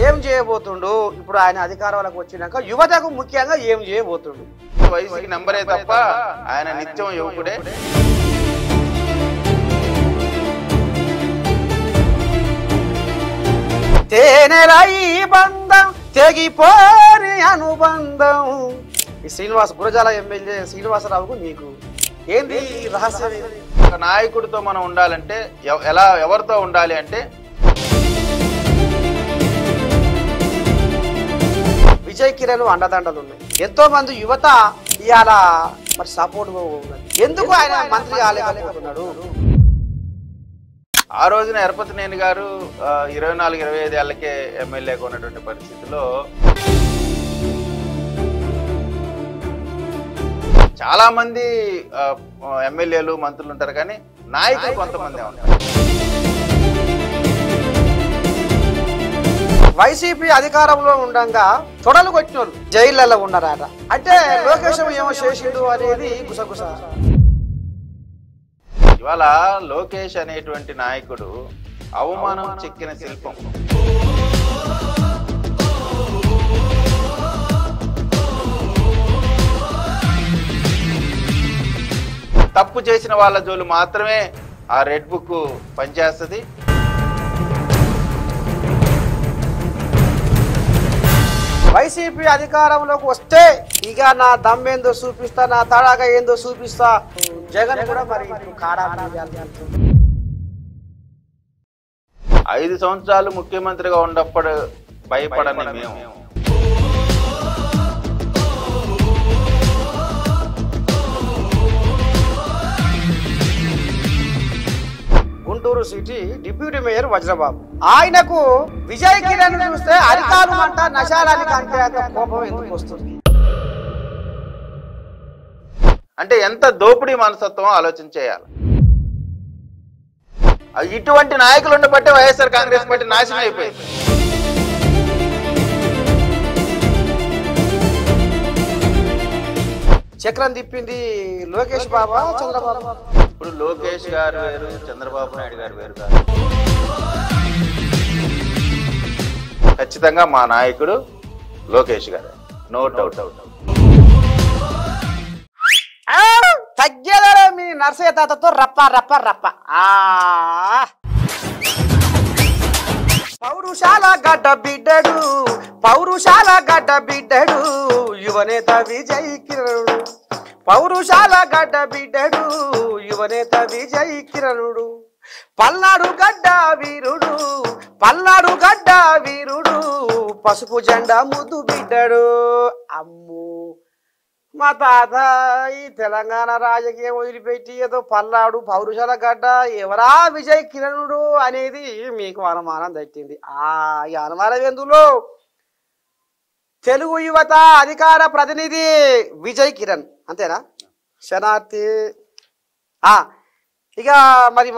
ఏం చేయబోతుండు ఇప్పుడు ఆయన అధికారంలోకి వచ్చినాక యువతకు ముఖ్యంగా ఏం చేయబోతుండు? వయసుకి నంబరే తప్ప ఆయన నిత్యం యువకుడే. తేనెరాయి బంధం తెగిపోని అనుబంధం. ఈ శ్రీనివాస్ గురజాల ఎమ్మెల్యే శ్రీనివాసరావుకు నీకు ఏంది రహస్యం? ఒక నాయకుడితో మనం ఉండాలంటే ఎవరితో ఉండాలి అంటే విజయ్ కిరణ్ అండదండలు ఉన్నాయి. ఎంతో మంది యువత ఇవాళ మరి సపోర్ట్ ఉన్నది. ఎందుకు ఆయన మంత్రి కాలేకపోతున్నాడు? ఆ రోజున ఎరపతినేని గారు 24-25 ఏళ్లకే ఎమ్మెల్యేగా ఉన్నటువంటి పరిస్థితిలో చాలా మంది ఎమ్మెల్యేలు మంత్రులు ఉంటారు, కానీ నాయకులు కొంతమంది ఉంటారు. వైసీపీ అధికారంలో ఉండగా తొడలు కొట్టిన వాళ్ళు జైళ్లలో ఉన్నారట. అంటే లోకేష్ ఏమో చేసిండు అనేది గుసగుస. ఇవాళ లోకేష్ అనేటువంటి నాయకుడు అవమానం చెక్కిన శిల్పం. తప్పు చేసిన వాళ్ళ జోలు మాత్రమే ఆ రెడ్ బుక్ పనిచేస్తుంది. వైసీపీ అధికారంలోకి వస్తే ఇక నా దమ్మేందో చూపిస్తా, నా తడాగా ఏందో చూపిస్తా. జగన్ కూడా మరి 5 సంవత్సరాలు ముఖ్యమంత్రిగా ఉన్నప్పుడు భయపడని మేము Guntur city deputy mayor Vajrababu, ఆయనకు విజయ్ కిరణ్ చూస్తే అరికాలు మంట నశాలానికి అంటే అంత కోపం ఎందుకు వస్తుంది? అంటే ఎంత దోపిడీ మనస్తత్వం ఆలోచన చేయాలి. ఇటువంటి నాయకులు ఉండబట్టే వైఎస్ఆర్ కాంగ్రెస్ పార్టీ నాశనం అయిపోయింది. చక్రం తిప్పింది లోకేష్ బాబా చంద్రబాబు? ఇప్పుడు లోకేష్ గారు వేరు, చంద్రబాబు నాయుడు గారు వేరు కాదు. ఖచ్చితంగా మా నాయకుడు లోకేష్ గారు, నో డౌట్. తగ్గేదా మీ నర్సయ్య తాతతో రప్ప రప్ప రప్ప. పౌరుషాల గడ్డ బిడ్డడు, పౌరుషాల గడ్డ బిడ్డడు యువనేత విజయ్ కిరణుడు. పౌరుషాల గడ్డ బిడ్డడు యువనేత విజయ్ కిరణుడు. పల్నాడు గడ్డ వీరుడు, పల్నాడు గడ్డ వీరుడు పసుపు జెండా ముద్దు బిడ్డడు. అమ్ము మా తాత ఈ తెలంగాణ రాజకీయం వదిలిపెట్టి ఏదో పల్నాడు పౌరుషాల గడ్డ ఎవరా విజయ్ కిరణుడు అనేది మీకు అనుమానం తట్టింది. ఈ అనుమానం ఎందులో? తెలుగు యువత అధికార ప్రతినిధి విజయ్ కిరణ్, అంతేనా? శనార్థి. ఇక మరి